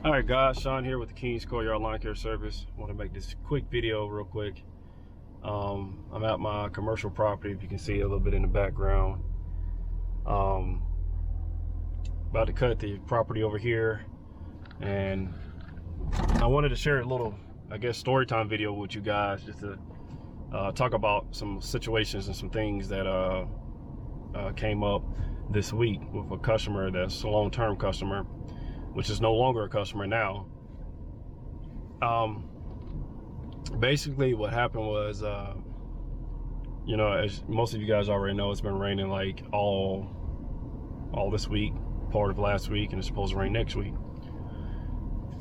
All right, guys, Sean here with the Kings Courtyard Lawn Care Service. I want to make this quick video real quick. I'm at my commercial property, if you can see a little bit in the background. About to cut the property over here, and I wanted to share a little, I guess, story time video with you guys, just to talk about some situations and some things that came up this week with a customer that's a long-term customer, which is no longer a customer now. Basically what happened was, you know, as most of you guys already know, it's been raining like all this week, part of last week, and it's supposed to rain next week.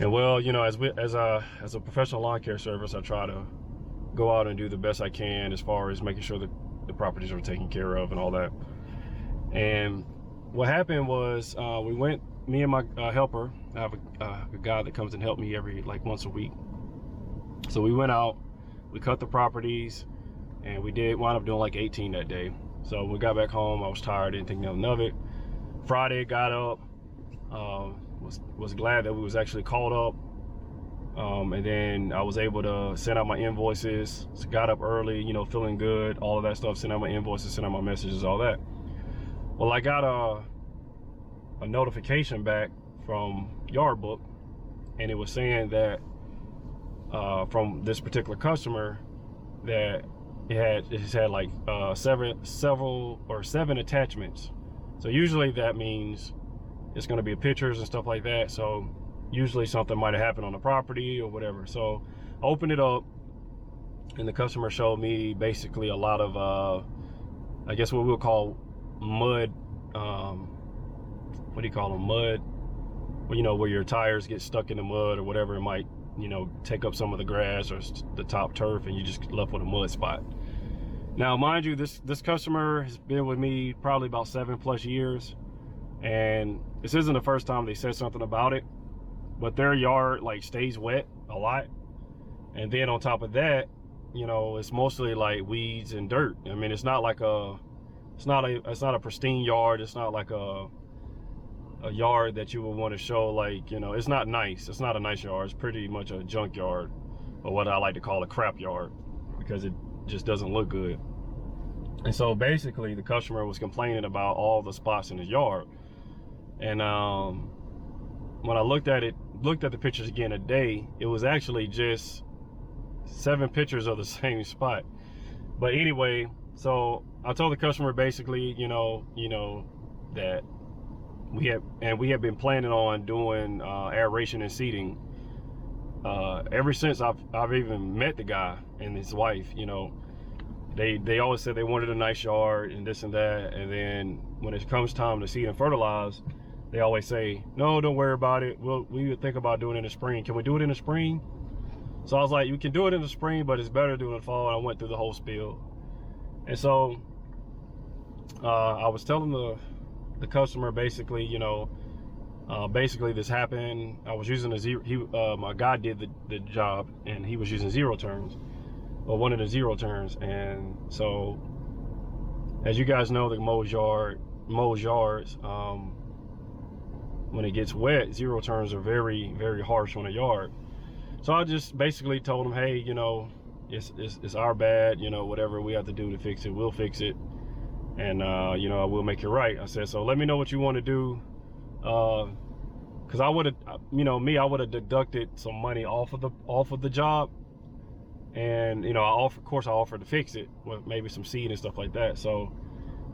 And well, you know, as a professional lawn care service, I try to go out and do the best I can as far as making sure that the properties are taken care of and all that. And what happened was, me and my helper, I have a guy that comes and help me every once a week. So we went out, we cut the properties, and we wind up doing like 18 that day. So when we got back home, I was tired, didn't think nothing of it. Friday, got up, was glad that we was actually called up. And then I was able to send out my invoices. So got up early, you know, feeling good, all of that stuff, send out my invoices, send out my messages, all that. Well, I got a notification back from Yardbook, and it was saying that from this particular customer that it had like 7 attachments. So usually that means it's going to be pictures and stuff like that. So usually something might have happened on the property or whatever. So I opened it up, and the customer showed me basically a lot of I guess what we'll call mud, what do you call them, mud, well, you know, where your tires get stuck in the mud or whatever. It might, you know, take up some of the grass or the top turf, and you just left with a mud spot. Now, mind you, this customer has been with me probably about 7+ years, and this isn't the first time they said something about it, but their yard like stays wet a lot. And then on top of that, you know, it's mostly like weeds and dirt. I mean, it's not a pristine yard. It's not like a yard that you would want to show, like, you know, it's not nice. It's not a nice yard. It's pretty much a junk yard, or what I like to call a crap yard, because it just doesn't look good. And so basically the customer was complaining about all the spots in his yard. And when I looked at the pictures again today, it was actually just 7 pictures of the same spot. But anyway, so I told the customer basically, you know, that we have been planning on doing aeration and seeding ever since I've even met the guy and his wife. You know, they always said they wanted a nice yard and this and that, and then when it comes time to seed and fertilize, they always say, no, don't worry about it, we would think about doing it in the spring. Can we do it in the spring? So I was like, you can do it in the spring, but it's better to do it in the fall. And I went through the whole spiel. And so I was telling the customer basically, you know, basically this happened. I was using my guy did the job, and he was using zero turns, or one of the zero turns. And so, as you guys know, the mows yards, when it gets wet, zero turns are very, very harsh on a yard. So I just basically told him, hey, you know, it's our bad, you know, whatever we have to do to fix it, we'll fix it. And, you know, I will make it right. I said, so let me know what you want to do. Cause I would have, you know, I would have deducted some money off of the job. And, you know, of course I offered to fix it with maybe some seed and stuff like that. So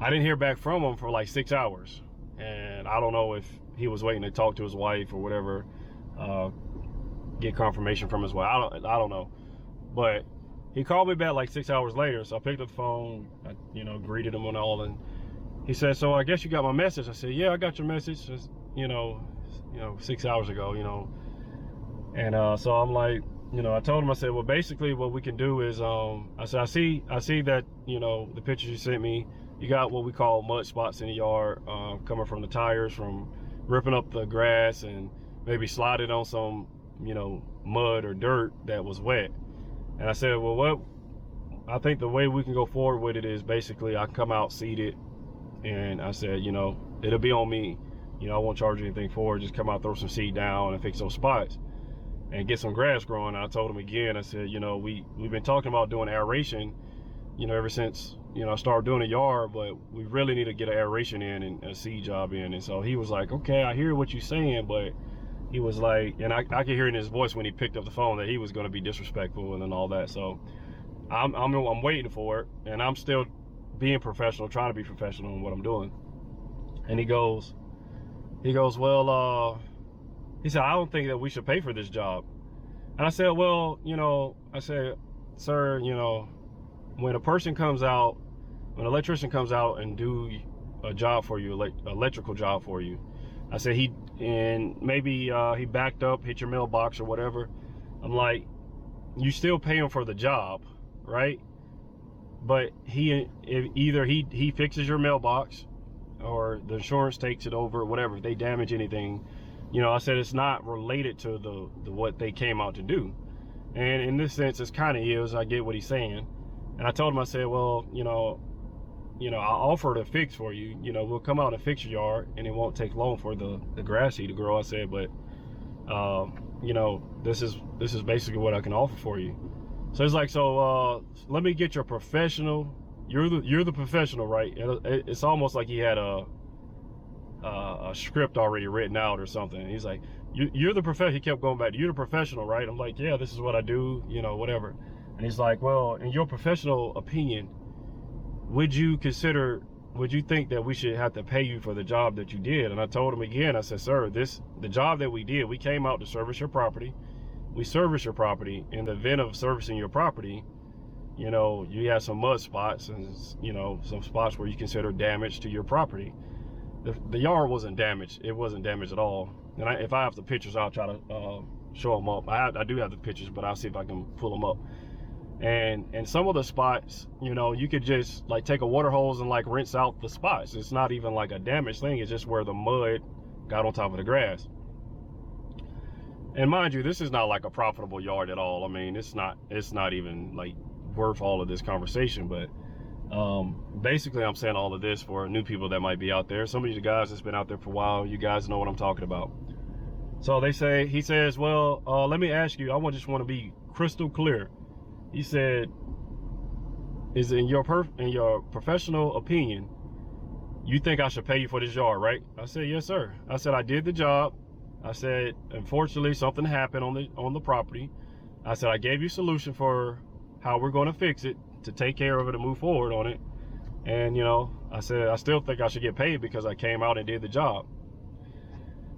I didn't hear back from him for like 6 hours. And I don't know if he was waiting to talk to his wife or whatever, get confirmation from his wife. I don't know. But he called me back like 6 hours later. So I picked up the phone, I, you know, greeted him and all, and he said, so I guess you got my message. I said, yeah, I got your message, just, you know, 6 hours ago, you know. And so I'm like, you know, I told him, I said, well, basically what we can do is, I said, I see that, you know, the pictures you sent me, you got what we call mud spots in the yard, coming from the tires, from ripping up the grass and maybe sliding on some, you know, mud or dirt that was wet. And I said, well, I think the way we can go forward with it is basically I come out, seed it, and I said, you know, it'll be on me. You know, I won't charge you anything for it. Just come out, throw some seed down and fix those spots and get some grass growing. I told him again, I said, you know, we've been talking about doing aeration, you know, ever since, you know, I started doing a yard, but we really need to get an aeration in and a seed job in. And so he was like, okay, I hear what you're saying, but he was like, and I could hear in his voice when he picked up the phone that he was going to be disrespectful and then all that. So I'm waiting for it, and I'm still being professional, trying to be professional in what I'm doing. And he goes, well, he said, I don't think that we should pay for this job. And I said, well, you know, I said, sir, you know, when a person comes out, when an electrician comes out and do a job for you, electrical job for you, I said, maybe he backed up, hit your mailbox or whatever. I'm like, you still pay him for the job, right? But either he fixes your mailbox or the insurance takes it over, whatever. If they damage anything, you know, I said it's not related to the what they came out to do. And in this sense, it's kind of is. I get what he's saying. And I told him, I said, well, you know, I'll offer to fix for you. You know, we'll come out and fix your yard, and it won't take long for the grass seed to grow. I said, but you know, this is basically what I can offer for you. So it's like, so let me get your professional. You're the professional, right? It's almost like he had a script already written out or something. He's like, you're the professional. He kept going back, you're the professional, right? I'm like, yeah, this is what I do, you know, whatever. And he's like, well, in your professional opinion, would you think that we should have to pay you for the job that you did? And I told him again, I said, sir, the job that we did, we came out to service your property. We service your property. In the event of servicing your property, you know, you have some mud spots and, you know, some spots where you consider damage to your property. The yard wasn't damaged. It wasn't damaged at all. And if I have the pictures, I'll try to show them up. I do have the pictures, but I'll see if I can pull them up. And some of the spots, you know, you could just like take a water hose and like rinse out the spots. It's not even like a damaged thing. It's just where the mud got on top of the grass. And mind you, this is not like a profitable yard at all. I mean, it's not even like worth all of this conversation. But basically, I'm saying all of this for new people that might be out there. Some of you guys that's been out there for a while, you guys know what I'm talking about. So he says, well, let me ask you, just want to be crystal clear. He said, is in your professional opinion, you think I should pay you for this yard, right? I said, yes, sir. I said, I did the job. I said, unfortunately, something happened on the property. I said, I gave you a solution for how we're going to fix it, to take care of it and move forward on it. And, you know, I said, I still think I should get paid because I came out and did the job.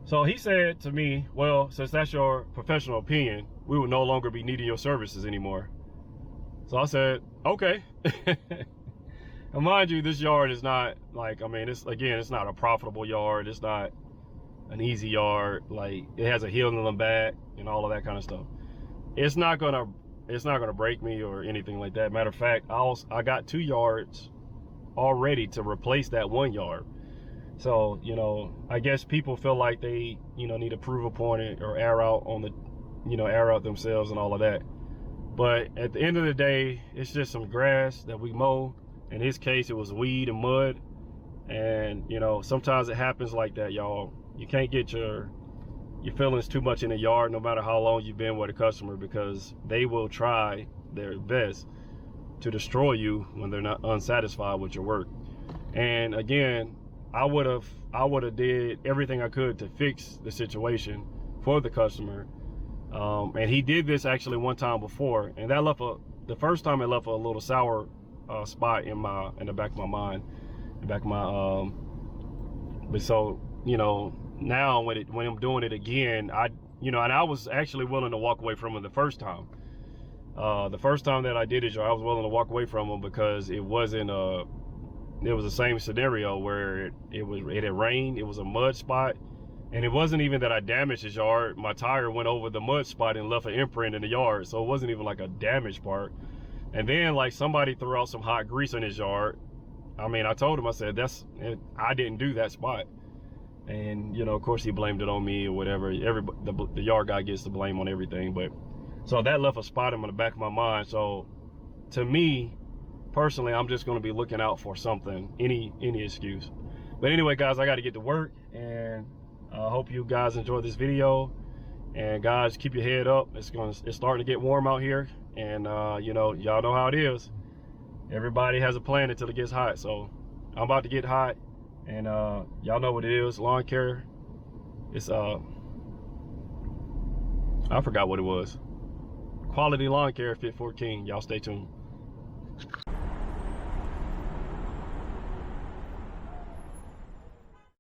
So he said to me, well, since that's your professional opinion, we will no longer be needing your services anymore. So I said, okay. And mind you, this yard is not like, I mean, it's not a profitable yard. It's not an easy yard. Like, it has a hill in the back and all of that kind of stuff. It's not gonna break me or anything like that. Matter of fact, I got 2 yards already to replace that 1 yard. So, you know, I guess people feel like they, you know, need to prove a point or air out themselves and all of that. But at the end of the day, it's just some grass that we mow. In his case, it was weed and mud. And, you know, sometimes it happens like that, y'all. You can't get your feelings too much in the yard, no matter how long you've been with a customer, because they will try their best to destroy you when they're not unsatisfied with your work. And again, I would have did everything I could to fix the situation for the customer. And he did this actually one time before, and that the first time it left a little sour spot in the back of my mind, but so, you know, now when I'm doing it again, and I was actually willing to walk away from him the first time. The first time that I did it, I was willing to walk away from him because it was the same scenario where it had rained, it was a mud spot. And it wasn't even that I damaged his yard. My tire went over the mud spot and left an imprint in the yard. So it wasn't even like a damaged part. And then like somebody threw out some hot grease in his yard. I mean, I told him, I said, I didn't do that spot. And, you know, of course he blamed it on me or whatever. The yard guy gets the blame on everything. But so that left a spot in the back of my mind. So to me, personally, I'm just going to be looking out for something, any excuse. But anyway, guys, I got to get to work. and I hope you guys enjoyed this video. And guys, keep your head up. It's starting to get warm out here, and you know, y'all know how it is. Everybody has a plan until it gets hot. So I'm about to get hot, and y'all know what it is. Lawn care. It's I forgot what it was. Quality lawn care, Fit for a King. Y'all stay tuned.